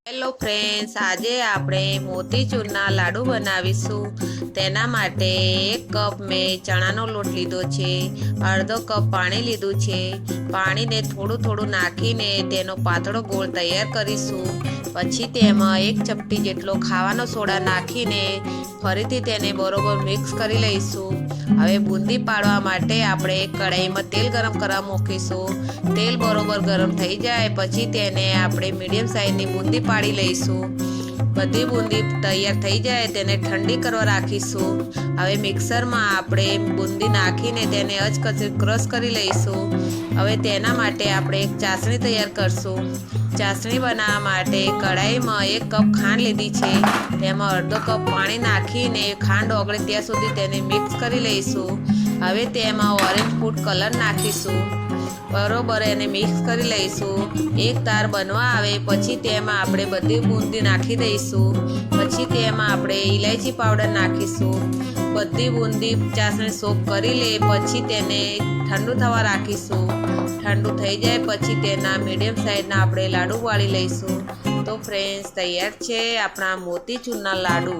Hello friends, આજે આપણે મોતીચૂરના લાડુ બનાવીશું। તેના માટે 1 કપ મેં ચણાનો લોટ લીધો છે, અડધો કપ પાણી લીધું છે। પાણીને થોડું થોડું નાખીને તેનો પાતળો ગોળ તૈયાર કરીશું। પછી તેમાં 1 ચપટી જેટલો ખાવાનો સોડા નાખીને ફરીથી તેને બરોબર મિક્સ કરી લઈશું। હવે બુંદી પાડવા માટે આપણે કઢાઈમાં તેલ ગરમ કરવા મૂકીશું। તેલ બરોબર ગરમ થઈ જાય પછી તેને આપણે મીડિયમ સાઈઝની બુંદી પાડી લઈશું। બધી બુંદી તૈયાર થઈ જાય તેને ઠંડી કરવા રાખીશું। હવે મિક્સરમાં આપણે બુંદી નાખીને તેને અચકચરી ક્રશ કરી લઈશું। હવે તેના માટે આપણે એક ચાસણી તૈયાર કરશું। ચાસણી બનાવવા માટે કઢાઈમાં 1 કપ ખાંડ લીધી છે, તેમાં અડધો કપ પાણી નાખીને ખાંડ ઓગળે ત્યાં સુધી તેને મિક્સ કરી લઈશું। હવે તેમાં ઓરેન્જ ફૂડ કલર નાખીશું, બરોબર એને મિક્સ કરી લઈશું। એક તાર બનવા આવે પછી તેમાં આપણે બધી બુંદી નાખી દઈશું। પછી તેમાં આપણે ઇલાયચી પાવડર નાખીશું। બધી બુંદી ચાસણી સોક કરી લે પછી તેને ઠંડુ થવા રાખીશું। ઠંડુ થઈ જાય પછી તેના મીડિયમ સાઈઝના આપણે લાડુ વાળી લઈશું। તો ફ્રેન્ડ્સ, તૈયાર છે આપણા મોતીચૂરના લાડુ।